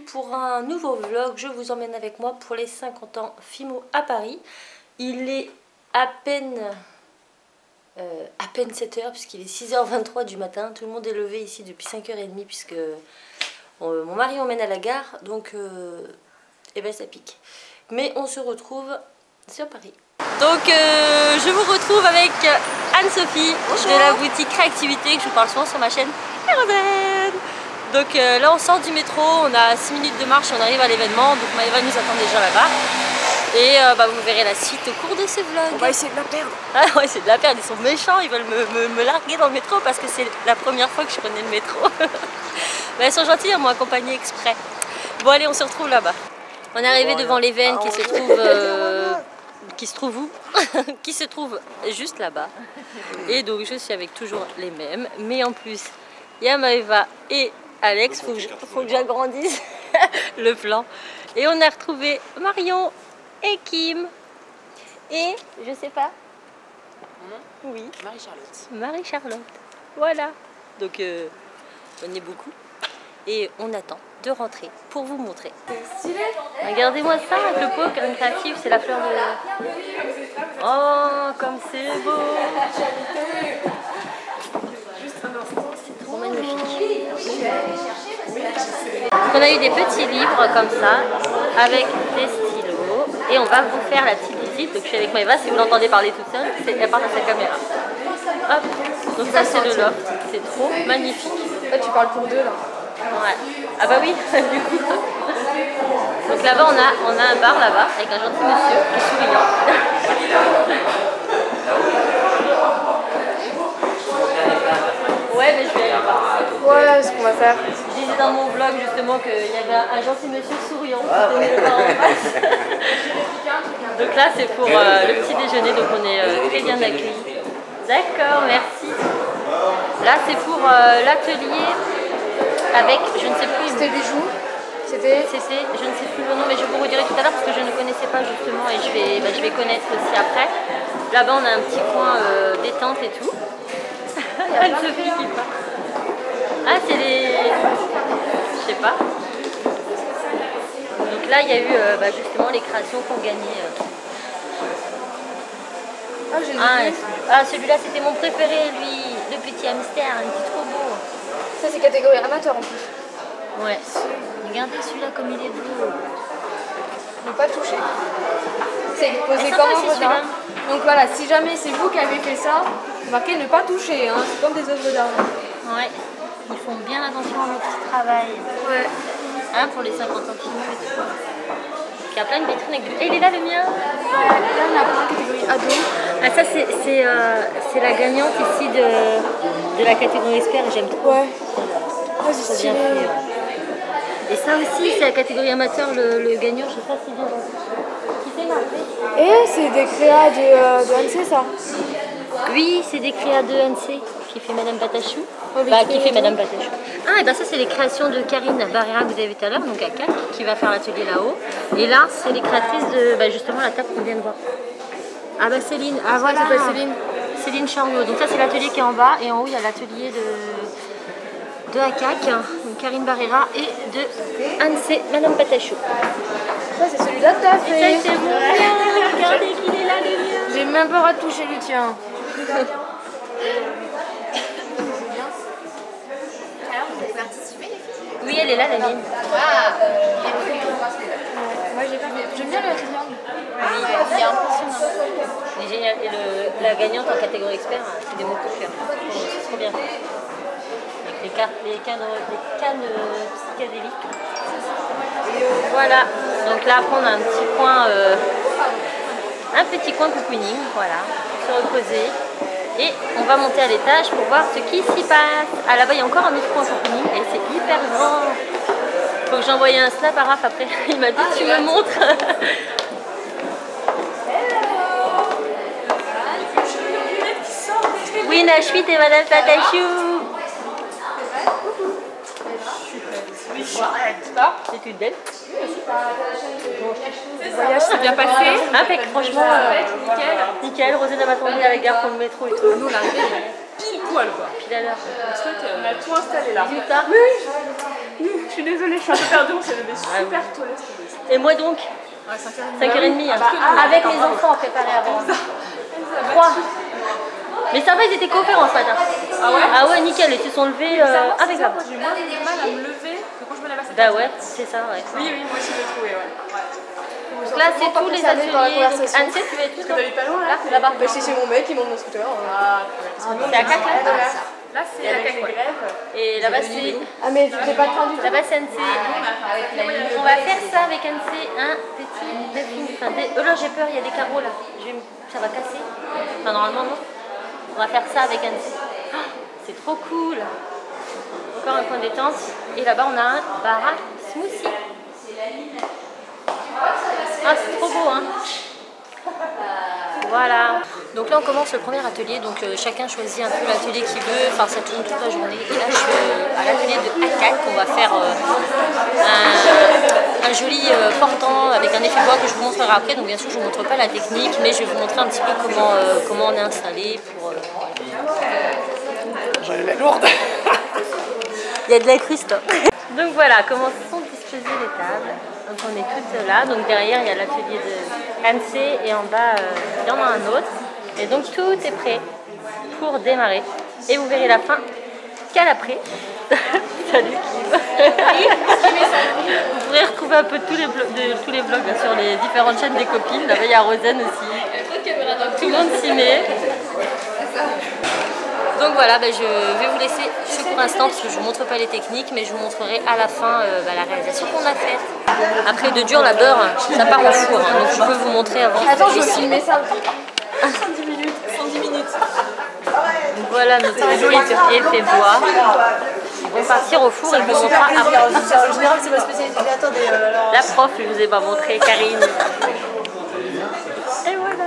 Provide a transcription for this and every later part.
pour un nouveau vlog. Je vous emmène avec moi pour les 50 ans Fimo à Paris. Il est à peine 7 h puisqu'il est 6h23 du matin. Tout le monde est levé ici depuis 5h30 puisque mon mari m'emmène à la gare. Donc eh ben ça pique. Mais on se retrouve sur Paris. Donc je vous retrouve avec Anne-Sophie de la boutique Réactivité que je vous parle souvent sur ma chaîne Kérosène. Donc là on sort du métro, on a 6 minutes de marche et on arrive à l'événement. Donc Maëva nous attend déjà là-bas. Et vous verrez la suite au cours de ce vlog. On va essayer de la perdre. Ah ouais, c'est de la perdre, ils sont méchants, ils veulent me larguer dans le métro parce que c'est la première fois que je prenais le métro. Mais elles sont gentilles, elles m'ont accompagnée exprès. Bon allez, on se retrouve là-bas. On est arrivé devant l'événement qui se trouve... qui se trouve où? Qui se trouve juste là-bas. Et donc je suis avec toujours les mêmes. Mais en plus, il y a Maëva et Alex. Faut que j'agrandisse le plan. Et on a retrouvé Marion et Kim. Et je sais pas. Oui. Marie-Charlotte. Marie-Charlotte. Voilà. Donc on est beaucoup. Et on attend de rentrer pour vous montrer. Regardez-moi ça, avec le pot Graine Créative, c'est la fleur de... Oh, comme c'est beau! C'est trop magnifique. On a eu des petits livres comme ça, avec des stylos, et on va vous faire la petite visite. Donc je suis avec Maëva, si vous l'entendez parler toute seule, elle parle à sa caméra. Hop, donc ça c'est le loft, c'est trop magnifique. Là tu parles pour deux là. Ouais. Ah bah oui, du coup. Donc là-bas on a un bar là-bas avec un gentil monsieur qui est souriant. Ouais mais je vais aller voir. Ouais, ce qu'on va faire. Je disais dans mon vlog justement qu'il y avait un gentil monsieur souriant qui tenait le bar en face. Donc là c'est pour le petit déjeuner, donc on est très bien accueillis. D'accord, merci. Là c'est pour l'atelier. Avec, je ne sais plus. C'était bijoux. C'était. Je ne sais plus le nom, mais je vous redirai tout à l'heure parce que je ne connaissais pas justement et je vais connaître aussi après. Là-bas, on a un petit coin détente et tout. Anne-Sophie qui part. Ah, c'est les. Je sais pas. Donc là, il y a eu justement les créations qu'on gagnait. Ah, j'ai vu. Ah, celui-là, c'était mon préféré, lui. Le petit hamster, il était trop beau. Ça, c'est catégorie amateur en plus. Ouais. Regardez celui-là comme il est beau. Ne pas toucher. C'est posé comme un redin. Donc voilà, si jamais c'est vous qui avez fait ça, marquez ne pas toucher. Hein. C'est comme des œuvres d'art. Ouais. Ils font bien attention à leur petit travail. Ouais. Hein, pour les 50 ans Fimo et tout. Il y a plein de vitrines avec du... Et il est là le mien. Là, on a plein catégorie ado. Ah ça c'est la gagnante ici de la catégorie expert et j'aime trop. Ouais. C'est bien fait. Ouais. Et ça aussi c'est la catégorie amateur, le gagnant, je sais pas si bien. Qui c'est marqué? Et c'est des créas de Annecy ça? Oui, c'est des créas de Annecy qui fait Madame Patachou. Qui fait Madame Patachou. Ah et ben ça c'est les créations de Karine Barrera que vous avez vu tout à l'heure, donc à 4, qui va faire l'atelier là-haut. Et là c'est les créatrices de justement la table qu'on vient de voir. Ah bah Céline, ah voilà, ça s'appelle Céline. Céline Charlot. Donc ça c'est l'atelier qui est en bas et en haut il y a l'atelier de ACAC, donc Karine Barrera et de Annecy, Madame Patachou. Ça c'est celui-là que t'as fait. Et ça c'est mon mien, regardez qu'il est là le mien. J'ai même pas retouché le tien. Oui elle est là la mienne. Moi j'aime bien le triangle. Oui, il est impressionnant. Il est génial. Et la gagnante en catégorie expert, c'est des mots de cœur. C'est trop bien. Avec les cannes psychédéliques. Voilà. Donc là après on a un petit coin cocooning, voilà, pour se reposer. Et on va monter à l'étage pour voir ce qui s'y passe. Ah là-bas il y a encore un autre coin cocooning et c'est hyper grand. Faut que j'envoie un snap à Raph après. Il m'a dit tu me montres. Oui, Nashvit et Madame Patachou. C'est une belle. Le voyage s'est bien passé. Impec, franchement, nickel. Rosé m'a attendu à la gare pour le métro et tout. Nous on est arrivé pile poil quoi. Pile à l'heure. Le truc, on a tout installé là. Résultat. suis désolée, je suis un peu perdue, on s'est levé super tôt. Et moi donc, 5h30, avec les enfants préparés avant. 3. Mais ça va, ils étaient coopérants ce matin. Ah ouais? Ah ouais, nickel, ils se sont levés avec la. J'ai moins de mal à me lever que quand je me lève à 7h. Bah ouais, c'est ça, ouais. Oui, oui, moi aussi je l'ai trouvé, ouais. Donc là, c'est tous les ateliers. Anne, tu vas être tout pas loin là? là-bas. Bah, je suis chez mon mec, il monte mon scooter. C'est à 4 là? Là, c'est avec les grèves. Et là-bas, c'est. Ah, mais tu fais pas de train du tout? Là-bas, c'est NC. On va faire ça avec NC, un petit défi. Enfin, oh là, j'ai peur, il y a des carreaux là. Ça va casser. Enfin, normalement, non. On va faire ça avec NC. Oh, c'est trop cool. Encore un coin détente. Et là-bas, on a un bar smoothie. Ah, c'est trop beau, hein. Voilà. Donc là, on commence le premier atelier. Donc chacun choisit un peu l'atelier qu'il veut. Enfin, ça tourne toute la journée. Et là, je suis à l'atelier de Hackak. On va faire un joli portant avec un effet bois que je vous montrerai après. Donc bien sûr, je ne vous montre pas la technique, mais je vais vous montrer un petit peu comment on est installé pour. J'en ai la lourde. Il y a de la cruste. Donc voilà, comment sont disposées les tables. Donc on est toutes là. Donc derrière, il y a l'atelier de Anse et en bas, il y en a un autre. Et donc tout est prêt pour démarrer. Et vous verrez la fin qu'à l'après. Salut Kim. Vous pourrez retrouver un peu tous les vlogs sur les différentes chaînes des copines. Là-bas, il y a Rosen aussi. Tout le monde s'y met. Donc voilà, je vais vous laisser ce court instant parce que je ne vous montre pas les techniques, mais je vous montrerai à la fin la réalisation qu'on a faite. Après de dur, la beurre, ça part au four, hein, donc je peux vous montrer avant. Attends, je vais filmer ça. 110 minutes. 110 minutes. Donc voilà notre joli effet bois. Ils vont partir au four et je vous montrera après. En général, c'est ma spécialité. Attendez, alors... La prof, je vous ai pas montré, Karine. Et voilà.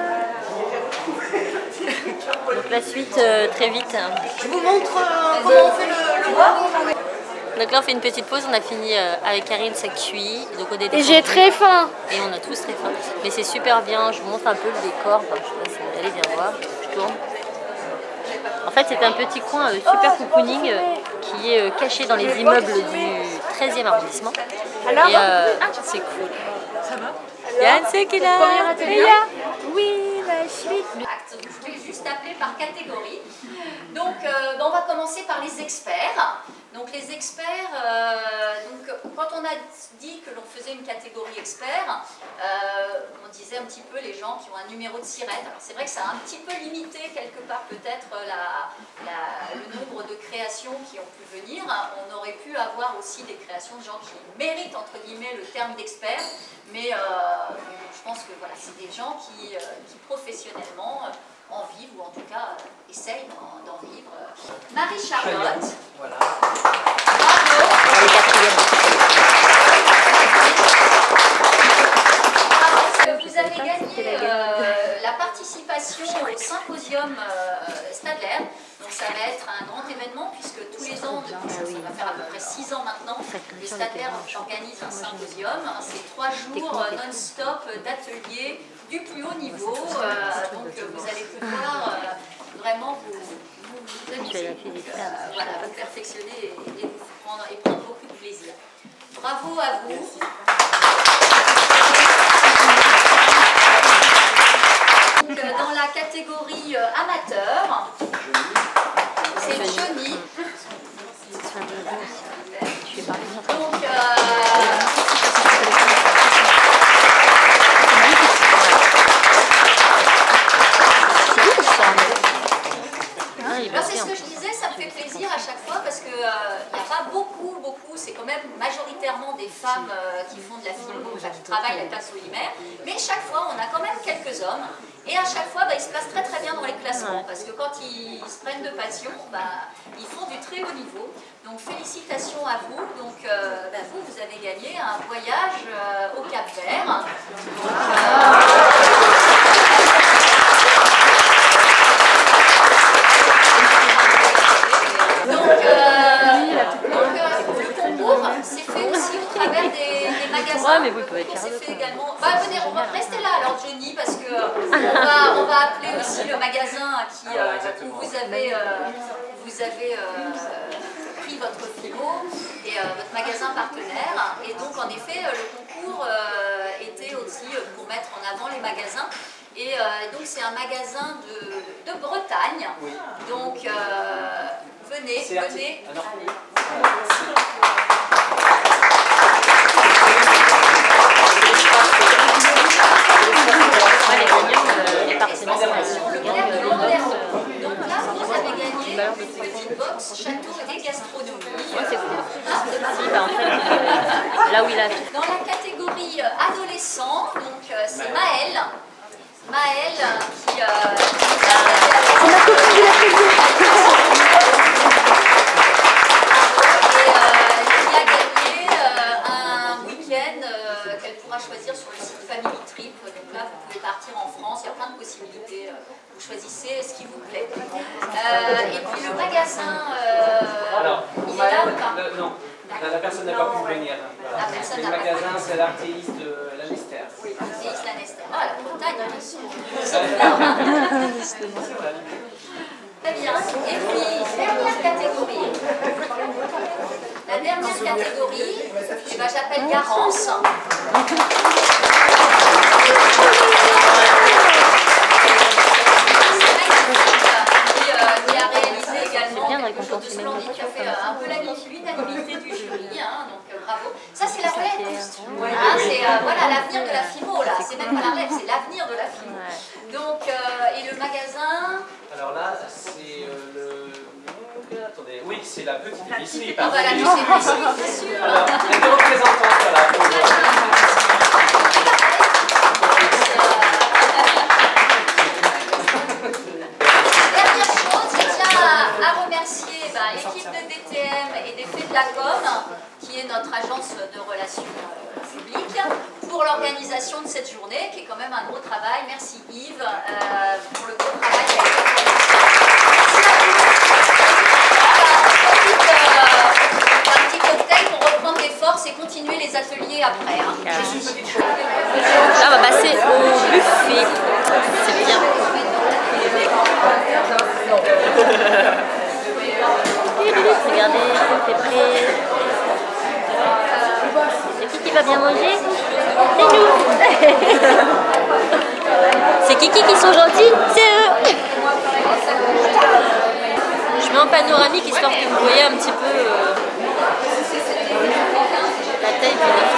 Donc la suite très vite. Je vous montre comment on fait le bois. Donc là on fait une petite pause, on a fini avec Karine, ça cuit. Donc on est Et j'ai très faim. Et on a tous très faim. Mais c'est super bien, je vous montre un peu le décor. Enfin, je sais pas si vous allez bien voir, je tourne. En fait c'est un petit coin super cocooning qui est caché dans les immeubles du 13e arrondissement. Et c'est cool. Ça va? Il y a Anne qui est là. Oui, la suite. Je vais juste appeler par catégorie. Donc, on va commencer par les experts. Donc, les experts, quand on a dit que l'on faisait une catégorie expert, on disait un petit peu les gens qui ont un numéro de sirène. Alors, c'est vrai que ça a un petit peu limité quelque part peut-être le nombre de créations qui ont pu venir. On aurait pu avoir aussi des créations de gens qui méritent entre guillemets le terme d'expert, mais je pense que voilà, c'est des gens qui professionnellement en vivent ou en tout cas essayent d'en vivre. Marie-Charlotte. Voilà. Vous avez gagné la participation au symposium Stadler. Donc ça va être un grand événement puisque tous les ans, ça va faire à peu près 6 ans maintenant, le Stadler organise un symposium. C'est 3 jours non-stop d'ateliers du plus haut niveau. Donc vous allez pouvoir vraiment vous amuser, voilà, vous perfectionner et prendre beaucoup de plaisir. Bravo à vous. Dans la catégorie amateur, c'est Johnny. Donc, c'est ce que je disais, ça me fait plaisir à chaque fois parce qu'il n'y a pas beaucoup, c'est quand même majoritairement des femmes qui font de la filmo, qui travaillent la place polymère, mais chaque fois on a quand même quelques hommes et à chaque fois ils se placent très très bien dans les classements parce que quand ils se prennent de passion, ils font du très haut niveau. Donc félicitations à vous, donc vous avez gagné un voyage au Cap-Vert. Le concours s'est fait aussi au travers des magasins. Ouais, mais vous pouvez faire fait également. Venez, on va rester là alors Johnny parce que on va appeler aussi le magasin où vous avez pris inscrit votre FIMO et votre magasin partenaire. Et donc en effet, le concours était aussi pour mettre en avant les magasins. Et donc c'est un magasin de Bretagne. Oui. Donc venez. Donc là, vous avez gagné une petite box château et gastronomie. C'est cool. En fait, là où il a... Dans la catégorie adolescent, donc c'est Maël. Maël qui a gagné un week-end qu'elle pourra choisir sur le site Family Trip. Donc là, vous pouvez partir en France, il y a plein de possibilités. Vous choisissez ce qui vous plaît. Et puis le magasin, il est là ou pas? Non. La personne n'a pas pu venir. Voilà. Le magasin, c'est l'Artéis de Lanester. Oui, l'Artéis Lanester. Ah, la Bretagne, bien sûr. Très bien. Et puis, dernière catégorie. La dernière catégorie, j'appelle Garance. Qui a réalisé également quelque chose de splendide, qui a fait un peu l'unanimité du jury, hein, donc bravo. Ça c'est la relève, hein, c'est voilà, l'avenir de la FIMO, là, c'est même pas la relève, c'est l'avenir de la FIMO. Donc, et le magasin... Alors là, c'est le... Attendez, oui, c'est la petite épicerie. Ah bah la petite épicerie, bien sûr. Alors, les deux représentants, voilà. À remercier l'équipe de DTM et des Faits de la Com, qui est notre agence de relations publiques, pour l'organisation de cette journée, qui est quand même un gros travail. Merci Yves pour le gros travail qui a été fait. Un petit cocktail pour reprendre des forces et continuer les ateliers après. Hein. Là, on va passer au buffet. C'est bien. Regardez, c'est prêt. C'est qui va bien manger? C'est nous. C'est Kiki qui sont gentils? C'est eux. Je mets en panoramique histoire que vous voyez un petit peu la taille du nez.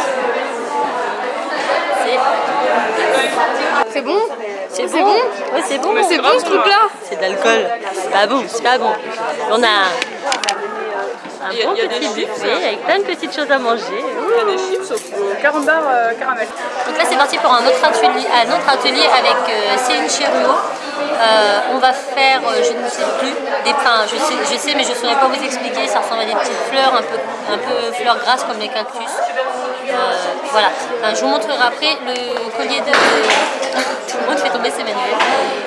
C'est bon? C'est bon? Ouais, c'est bon. Mais c'est bon ce truc-là? C'est de l'alcool. C'est pas bon, c'est pas bon. On a un bon petit buffet avec plein de petites choses à manger. Il y a des chips au carambar caramel. Donc là c'est parti pour un autre atelier avec Céline Chéruot. On va faire, je ne sais plus, des pains. Je sais mais je ne saurais pas vous expliquer. Ça ressemble à des petites fleurs, un peu fleurs grasses comme les cactus. Voilà, enfin, je vous montrerai après le collier de... Tout le monde fait tomber ses manuels.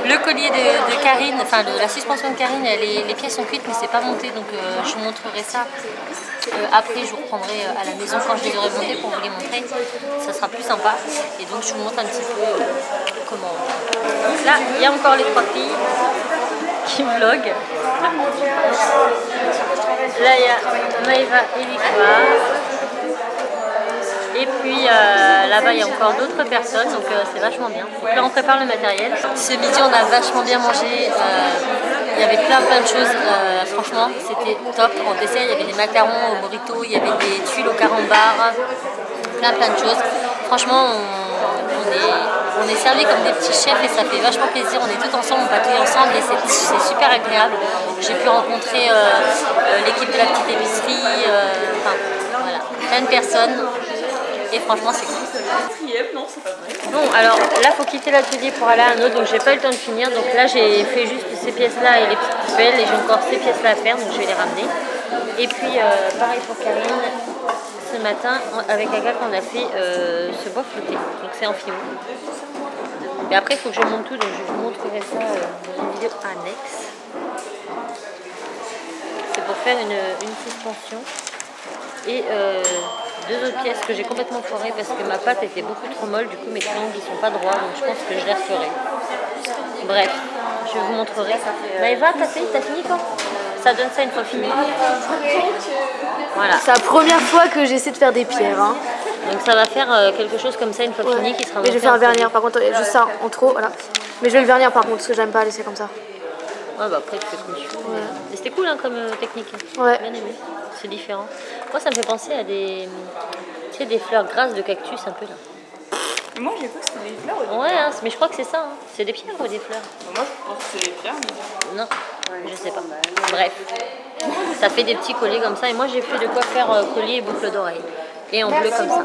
Le collier de Karine, enfin la suspension de Karine, les pièces sont cuites mais c'est pas monté, donc je vous montrerai ça. Après je vous reprendrai à la maison quand je les aurai montées pour vous les montrer. Ça sera plus sympa. Et donc je vous montre un petit peu comment... Là, il y a encore les trois filles qui vloguent. Là, il y a Maëva et Victoire. Et puis là-bas il y a encore d'autres personnes, donc c'est vachement bien. Donc là on prépare le matériel. Ce midi on a vachement bien mangé, il y avait plein de choses, franchement c'était top. En dessert il y avait des macarons au burrito, il y avait des tuiles au carambar, plein de choses. Franchement on est servis comme des petits chefs et ça fait vachement plaisir. On est tous ensemble, on patrouille ensemble et c'est super agréable. J'ai pu rencontrer l'équipe de la petite épicerie, enfin voilà, plein de personnes. Et franchement c'est cool. Non, c'est pas vrai. Bon alors là il faut quitter l'atelier pour aller à un autre, donc j'ai pas eu le temps de finir. Donc là j'ai fait juste ces pièces là et les petites poubelles et j'ai encore ces pièces là à faire, donc je vais les ramener. Et puis pareil pour Karine, ce matin avec Agathe on a fait ce bois flotté, donc c'est en fimo. Mais après il faut que je monte tout, donc je vous montrerai ça dans une vidéo annexe. C'est pour faire une suspension. Et deux autres pièces que j'ai complètement foirées parce que ma pâte était beaucoup trop molle, du coup mes triangles ils sont pas droits, donc je pense que je les referai. Bref, je vous montrerai. Maëva, t'as fini quand? ça donne ça une fois fini. Voilà. C'est la première fois que j'essaie de faire des pierres. Hein. Donc ça va faire quelque chose comme ça une fois fini qui sera. Mais je vais faire un vernir par contre, juste ça en trop, voilà. Mais je vais le vernir par contre parce que j'aime pas laisser comme ça. Ouais, bah après tu fais comme tu veux. Ouais. C'était cool hein, comme technique. Ouais. Bien aimé. C'est différent. Moi ça me fait penser à des, tu sais, des fleurs grasses de cactus un peu là. Moi j'ai cru que c'était des fleurs. Ouais, hein, mais je crois que c'est ça. Hein. C'est des pierres ou des fleurs? Moi je pense que c'est des pierres. Mais... Non, je sais pas. Bref, ça fait des petits colliers comme ça. Et moi j'ai fait de quoi faire collier et boucle d'oreille. Et en bleu comme ça.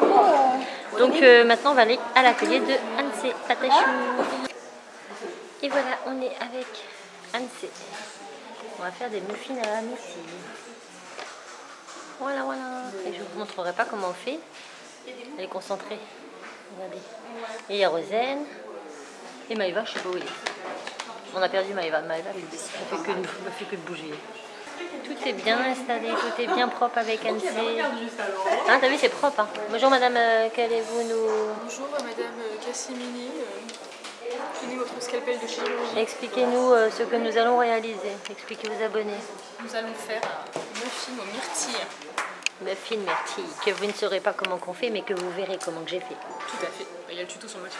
Donc maintenant on va aller à l'atelier de Anse Patachou. Et voilà, on est avec Anse. On va faire des muffins à la Messi. Voilà, voilà. Et je vous montrerai pas comment on fait. Elle est concentrée. Regardez. Et il y a Rosen. Et Maëva, je sais pas où il est. On a perdu Maëva. Maëva, elle ne fait que de bouger. Tout est bien installé, tout est bien propre avec Anse. Hein, t'as vu, c'est propre. Hein. Bonjour madame, qu'allez-vous nous... Bonjour madame Cassimini. Finis votre scalpel de chirurgie. Expliquez-nous ce que nous allons réaliser. Expliquez aux abonnés. Nous allons faire un muffin aux myrtilles. Muffin myrtille, que vous ne saurez pas comment qu'on fait, mais que vous verrez comment que j'ai fait. Tout à fait. Il y a le tuto sur ma chaîne.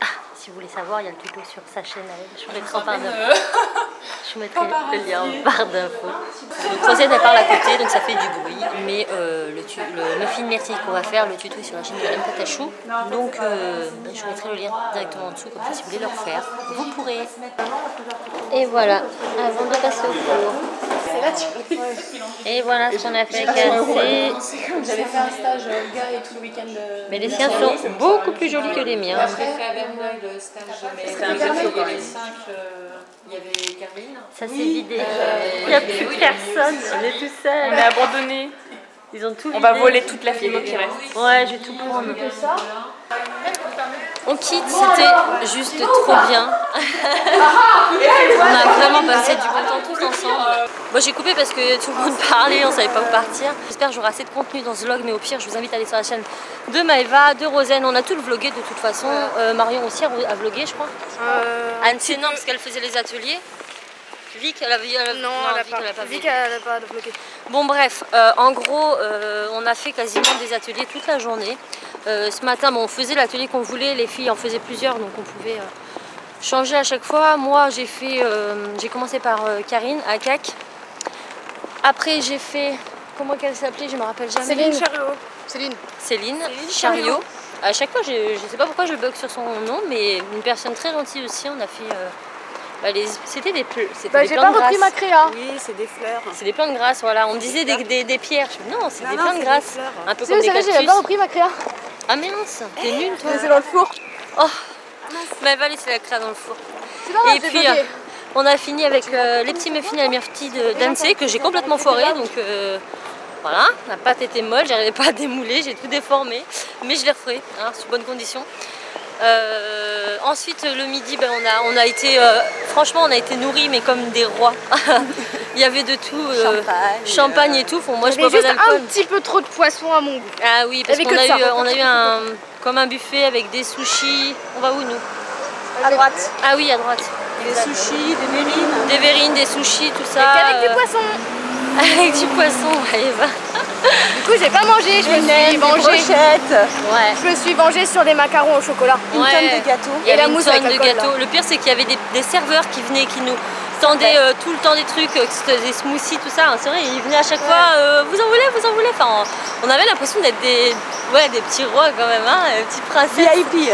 Ah, si vous voulez savoir, il y a le tuto sur sa chaîne. Je vous mettrai en barre d'infos. Je vous mettrai le lien en barre d'infos. Donc Rosette elle parle à côté, donc ça fait du bruit. Mais le muffin myrtille qu'on va faire, le tuto est sur la chaîne de Madame Patachou. Donc je vous mettrai le lien directement en dessous, comme ça si vous voulez le refaire, vous pourrez. Et voilà, avant de passer au four. Et voilà ce qu'on a fait avec Anse. J'avais fait un stage au gars et tout le week-end. Mais les siens sont beaucoup plus jolis que les miens. Après, à Verneuil, le stage, C'était un peu chaud quand même. il y avait Carmine. Ça s'est vidé. Il n'y a plus personne. On est tout On seul. est abandonnés. Ils ont tout On va vidé. voler toute la filmo qui reste. Ouais, je vais tout prendre. On quitte, c'était juste trop bien. On a vraiment passé du bon temps tous ensemble. Moi j'ai coupé parce que tout le monde parlait, on savait pas où partir. J'espère que j'aurai assez de contenu dans ce vlog, mais au pire je vous invite à aller sur la chaîne de Maëva, de Rosen. On a tout le vlogué de toute façon. Marion aussi a vlogué je crois. Anse non parce qu'elle faisait les ateliers. Vic, elle a pas vu. Vic, elle a pas bloqué. Bon bref, en gros, on a fait quasiment des ateliers toute la journée. Ce matin, bon, on faisait l'atelier qu'on voulait, les filles en faisaient plusieurs, donc on pouvait changer à chaque fois. Moi, j'ai commencé par Karine, à CAC. Après, j'ai fait, comment qu'elle s'appelait, je me rappelle jamais. Céline Chariot. À chaque fois, je sais pas pourquoi je bug sur son nom, mais une personne très gentille aussi. On a fait... c'était des plantes de grâce. J'ai pas repris ma créa. Oui, c'est des fleurs. C'est des plantes de grâce, voilà. On me disait des pierres. Je dis, non, c'est des plantes de grâce. Un peu comme des cactus. J'ai pas repris ma créa. Ah mince, t'es nulle toi. C'est dans le four. Oh, mais va laisser la créa dans le four. Grave, et puis on a fini avec les petits muffins à la myrtille d'Anse que j'ai complètement foiré. Donc voilà, la pâte était molle, j'arrivais pas à démouler, j'ai tout déformé. Mais je l'ai refait, hein, sous bonnes conditions. Ensuite le midi on a été franchement on a été nourris mais comme des rois. Il y avait de tout, champagne et tout. Moi je bois pas d'alcool. Un petit peu trop de poisson à mon goût. Ah oui parce qu'on a eu comme un buffet avec des sushis. On va où nous? À droite. Ah oui à droite. Des sushis, des verrines. Des verrines, des sushis, tout ça. Avec du poisson. Avec du poisson, Eva. Du coup j'ai pas mangé, je me suis vengée. Ouais. Je me suis vengée sur des macarons au chocolat. Une tonne de gâteaux. Et la mousse avec de gâteaux. Le pire c'est qu'il y avait des serveurs qui venaient, qui nous tendaient tout le temps des trucs, des smoothies, tout ça. C'est vrai, ils venaient à chaque fois, vous en voulez, vous en voulez. Enfin, on avait l'impression d'être des petits rois quand même, hein, des petites princesses. VIP.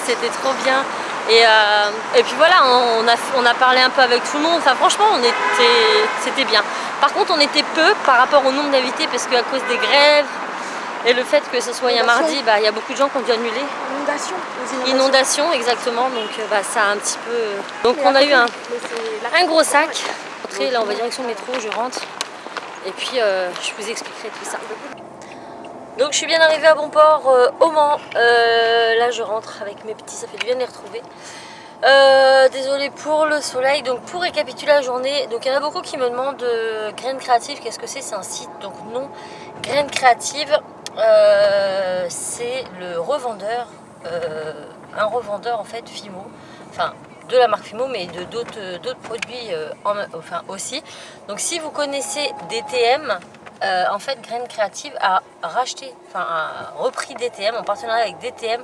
C'était trop bien. Et puis voilà, on a parlé un peu avec tout le monde. Enfin franchement, c'était bien. Par contre, on était peu par rapport au nombre d'invités parce qu'à cause des grèves et le fait que ce soit un mardi, il y a beaucoup de gens qui ont dû annuler. Inondation, exactement. Donc ça a un petit peu... Donc on a eu un gros sac. Là, on va direction le métro, je rentre. Et puis, je vous expliquerai tout ça. Donc je suis bien arrivée à bon port au Mans. Là je rentre avec mes petits, ça fait du bien de les retrouver. Désolée pour le soleil. Donc pour récapituler la journée, donc il y en a beaucoup qui me demandent Graines Créatives, qu'est-ce que c'est? C'est un site, donc non. Graines Créatives, c'est le revendeur, un revendeur en fait Fimo, enfin de la marque Fimo, mais de d'autres produits enfin aussi. Donc si vous connaissez DTM, en fait Graines Créatives a racheté, enfin a repris DTM en partenariat avec DTM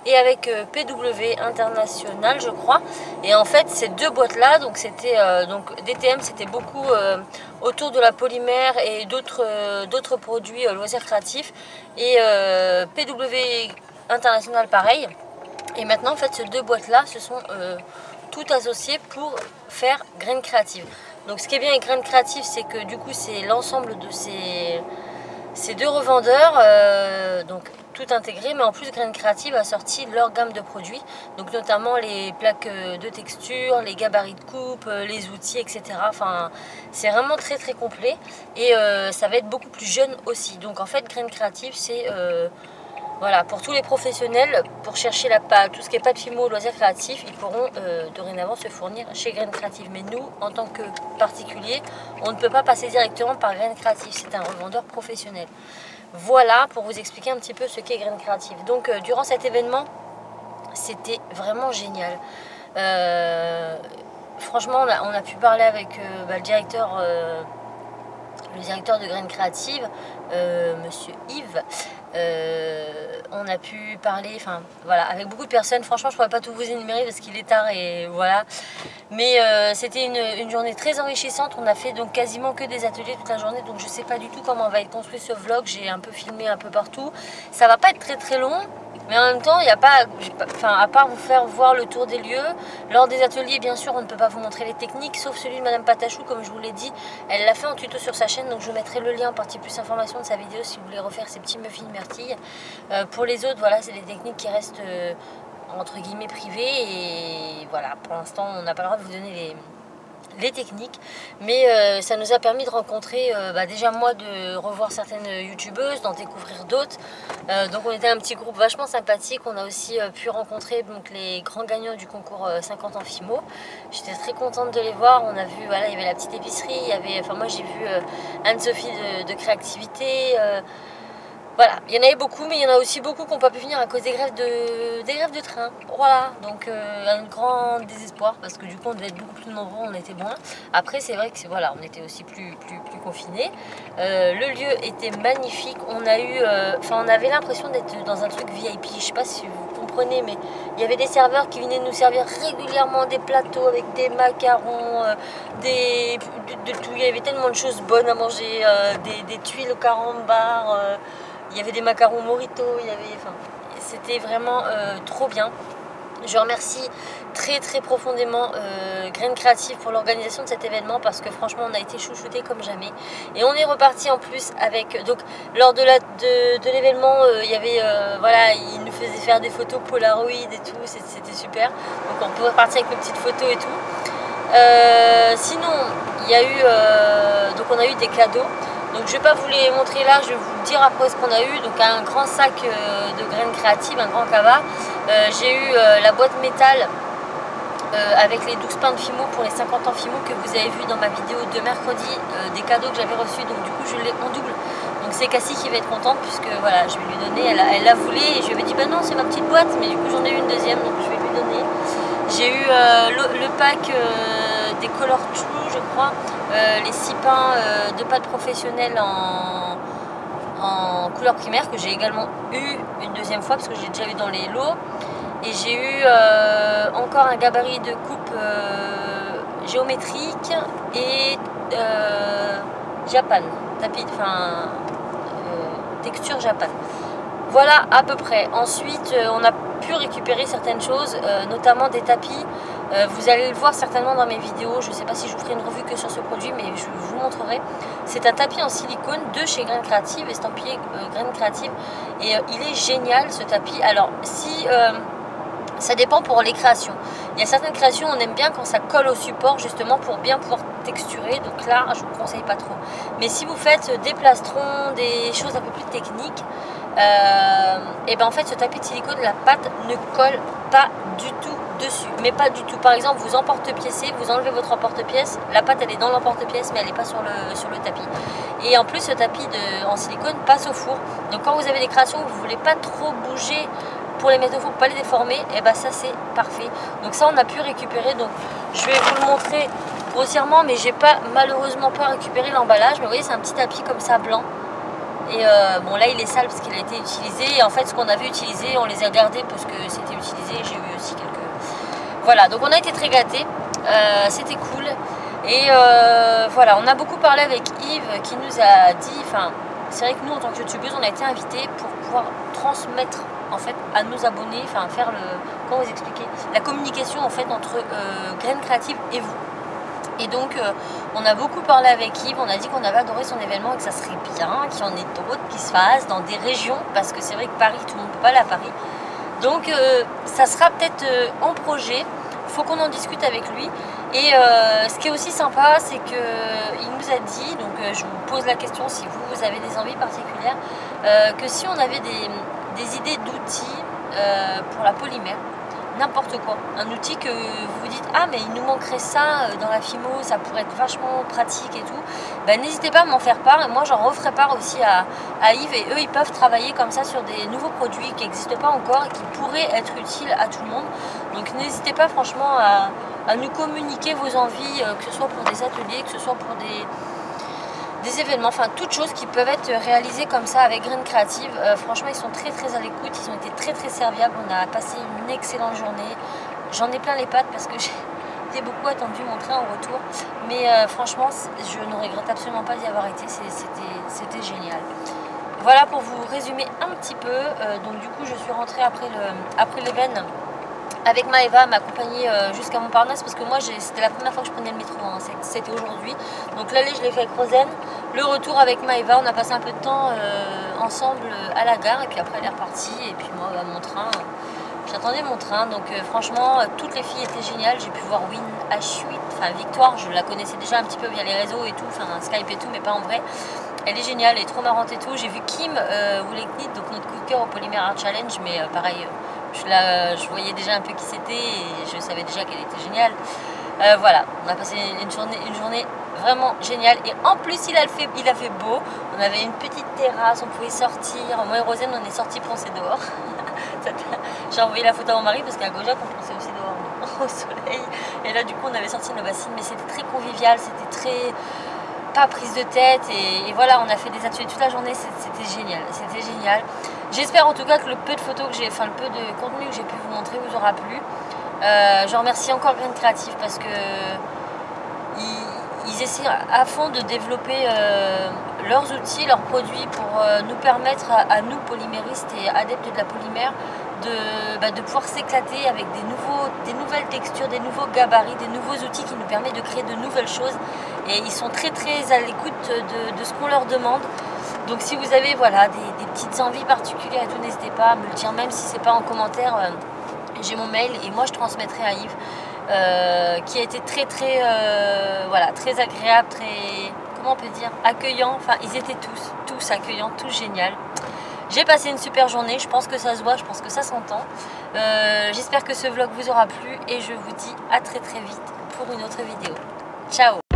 et avec PW International, je crois. Et en fait ces deux boîtes là, donc c'était donc DTM, c'était beaucoup autour de la polymère et d'autres produits loisirs créatifs, et PW International pareil. Et maintenant en fait ces deux boîtes là se sont toutes associées pour faire Graines Créatives. Donc ce qui est bien avec Graines Créatives, c'est que du coup c'est l'ensemble de ces deux revendeurs, donc tout intégré, mais en plus Graines Créatives a sorti leur gamme de produits, donc notamment les plaques de texture, les gabarits de coupe, les outils, etc. Enfin c'est vraiment très très complet, et ça va être beaucoup plus jeune aussi. Donc en fait Graines Créatives c'est voilà, pour tous les professionnels, pour chercher tout ce qui est pâte Fimo, loisirs créatifs, ils pourront dorénavant se fournir chez Graines Créatives. Mais nous, en tant que particuliers, on ne peut pas passer directement par Graines Créatives. C'est un revendeur professionnel. Voilà pour vous expliquer un petit peu ce qu'est Graines Créatives. Donc, durant cet événement, c'était vraiment génial. Franchement, on a pu parler avec le directeur de Graines Créatives, monsieur Yves. On a pu parler, enfin voilà, avec beaucoup de personnes. Franchement je ne pourrais pas tout vous énumérer parce qu'il est tard et voilà, mais c'était une journée très enrichissante. On a fait donc quasiment que des ateliers toute la journée, donc je sais pas du tout comment va être construit ce vlog. J'ai un peu filmé un peu partout, ça va pas être très très long, mais en même temps il n'y a pas, enfin à part vous faire voir le tour des lieux. Lors des ateliers bien sûr on ne peut pas vous montrer les techniques, sauf celui de Madame Patachou, comme je vous l'ai dit, elle l'a fait en tuto sur sa chaîne, donc je vous mettrai le lien en partie plus information de sa vidéo si vous voulez refaire ces petits muffins myrtilles. Pour les autres, voilà, c'est des techniques qui restent entre guillemets privées, et voilà, pour l'instant on n'a pas le droit de vous donner les techniques, mais ça nous a permis de rencontrer déjà moi, de revoir certaines youtubeuses, d'en découvrir d'autres. Donc on était un petit groupe vachement sympathique. On a aussi pu rencontrer donc les grands gagnants du concours 50 ans Fimo. J'étais très contente de les voir. On a vu, voilà, il y avait la petite épicerie, il y avait, enfin moi j'ai vu Anne-Sophie de Créativité. Voilà, il y en avait beaucoup, mais il y en a aussi beaucoup qui n'ont pas pu venir à cause des grèves de train. Voilà, donc un grand désespoir, parce que du coup on devait être beaucoup plus nombreux, on était moins. Après c'est vrai que voilà, on était aussi plus confinés. Le lieu était magnifique. On a eu, on avait l'impression d'être dans un truc VIP. Je sais pas si vous comprenez, mais il y avait des serveurs qui venaient nous servir régulièrement des plateaux avec des macarons, de tout. Il y avait tellement de choses bonnes à manger, des tuiles au carambar. Il y avait des macarons Morito, c'était vraiment trop bien. Je remercie très très profondément Graines Créatives pour l'organisation de cet événement, parce que franchement on a été chouchoutés comme jamais. Et on est reparti en plus avec, donc lors de l'événement il y avait, voilà, ils nous faisaient faire des photos Polaroid et tout, c'était super. Donc on peut repartir avec nos petites photos et tout. Sinon il y a eu, donc on a eu des cadeaux. Donc je ne vais pas vous les montrer là, je vais vous dire après ce qu'on a eu. Donc un grand sac de Graines Créatives, un grand cabas. J'ai eu la boîte métal avec les 12 pains de Fimo pour les 50 ans Fimo que vous avez vu dans ma vidéo de mercredi, des cadeaux que j'avais reçus. Donc du coup je l'ai en double. Donc c'est Cassie qui va être contente, puisque voilà, je vais lui donner, elle la voulait, et je lui ai dit bah non c'est ma petite boîte, mais du coup j'en ai eu une deuxième, donc je vais lui donner. J'ai eu le pack des Color True, je crois, les 6 pains de pâte professionnelle en couleur primaire, que j'ai également eu une deuxième fois parce que j'ai déjà eu dans les lots. Et j'ai eu encore un gabarit de coupe géométrique et Japan, tapis, enfin texture Japan. Voilà à peu près. Ensuite on a pu récupérer certaines choses, notamment des tapis. Vous allez le voir certainement dans mes vidéos. Je ne sais pas si je vous ferai une revue que sur ce produit, mais je vous montrerai. C'est un tapis en silicone de chez Graines Créatives, estampillé Graines Créatives, et il est génial ce tapis. Alors si ça dépend pour les créations. Il y a certaines créations, on aime bien quand ça colle au support, justement pour bien pouvoir texturer. Donc là, je vous conseille pas trop. Mais si vous faites des plastrons, des choses un peu plus techniques, et ben en fait ce tapis de silicone, la pâte ne colle pas du tout dessus, mais pas du tout. Par exemple, vous emporte-piècez, vous enlevez votre emporte-pièce, la pâte elle est dans l'emporte-pièce, mais elle n'est pas sur le tapis. Et en plus ce tapis en silicone passe au four. Donc quand vous avez des créations où vous voulez pas trop bouger pour les mettre au four, pour pas les déformer, et bah ça c'est parfait. Donc ça on a pu récupérer, donc je vais vous le montrer grossièrement, mais j'ai pas malheureusement pas récupéré l'emballage. Mais vous voyez, c'est un petit tapis comme ça blanc. Et bon là il est sale parce qu'il a été utilisé. Et en fait ce qu'on avait utilisé, on les a gardés parce que c'était utilisé. J'ai eu aussi quelques... Voilà, donc on a été très gâtés. C'était cool. Et voilà, on a beaucoup parlé avec Yves qui nous a dit... Enfin, c'est vrai que nous en tant que youtubeuse, on a été invités pour pouvoir transmettre en fait à nos abonnés, enfin faire le... Comment vous expliquer? La communication en fait entre Graines Créatives et vous. Et donc on a beaucoup parlé avec Yves, on a dit qu'on avait adoré son événement et que ça serait bien qu'il y en ait d'autres qui se fassent dans des régions, parce que c'est vrai que Paris, tout le monde ne peut pas aller à Paris. Donc ça sera peut-être en projet, il faut qu'on en discute avec lui. Et ce qui est aussi sympa, c'est qu'il nous a dit, donc je vous pose la question si vous avez des envies particulières, que si on avait des idées d'outils pour la polymère, n'importe quoi, un outil que vous vous dites ah mais il nous manquerait ça dans la Fimo, ça pourrait être vachement pratique et tout, ben, n'hésitez pas à m'en faire part et moi j'en referai part aussi à Yves, et eux ils peuvent travailler comme ça sur des nouveaux produits qui n'existent pas encore et qui pourraient être utiles à tout le monde. Donc n'hésitez pas franchement à nous communiquer vos envies, que ce soit pour des ateliers, que ce soit pour des événements, enfin toutes choses qui peuvent être réalisées comme ça avec Graines Créatives. Franchement ils sont très très à l'écoute, ils ont été très très serviables, on a passé une excellente journée. J'en ai plein les pattes parce que j'ai beaucoup attendu mon train en retour, mais franchement je ne regrette absolument pas d'y avoir été, c'était génial. Voilà pour vous résumer un petit peu. Donc du coup je suis rentrée après l'événement avec Maëva, m'accompagner jusqu'à Montparnasse, parce que moi c'était la première fois que je prenais le métro, hein, c'était aujourd'hui. Donc l'aller je l'ai fait avec Rosen, le retour avec Maëva, on a passé un peu de temps ensemble à la gare, et puis après elle est repartie, et puis moi mon train, j'attendais mon train. Donc franchement toutes les filles étaient géniales, j'ai pu voir Win H8, enfin Victoire, je la connaissais déjà un petit peu via les réseaux et tout, enfin Skype et tout, mais pas en vrai. Elle est géniale, elle est trop marrante et tout. J'ai vu Kim Woulegnit, donc notre coup de cœur au Polymer Art Challenge, mais pareil, je voyais déjà un peu qui c'était et je savais déjà qu'elle était géniale. Voilà, on a passé une journée vraiment géniale, et en plus il a fait beau. On avait une petite terrasse, on pouvait sortir. Moi et Rosen on est sortis poncer dehors. J'ai envoyé la photo à mon mari parce qu'à Gojac on ponçait aussi dehors au soleil, et là du coup on avait sorti nos bassines, mais c'était très convivial, c'était très... pas prise de tête, et voilà, on a fait des ateliers toute la journée, c'était génial, c'était génial. J'espère en tout cas que le peu de photos que j'ai, enfin le peu de contenu que j'ai pu vous montrer vous aura plu. Je remercie encore Graines Créatives parce que ils essaient à fond de développer leurs outils, leurs produits pour nous permettre à nous polyméristes et adeptes de la polymère de pouvoir s'éclater avec des nouvelles textures, des nouveaux gabarits, des nouveaux outils qui nous permettent de créer de nouvelles choses. Et ils sont très très à l'écoute de ce qu'on leur demande. Donc si vous avez voilà, des petites envies particulières et tout, n'hésitez pas à me le dire, même si c'est pas en commentaire. J'ai mon mail et moi je transmettrai à Yves, qui a été très très voilà, très agréable, très, comment on peut dire, accueillant. Enfin ils étaient tous accueillants, tous géniaux. J'ai passé une super journée, je pense que ça se voit, je pense que ça s'entend. J'espère que ce vlog vous aura plu et je vous dis à très très vite pour une autre vidéo. Ciao!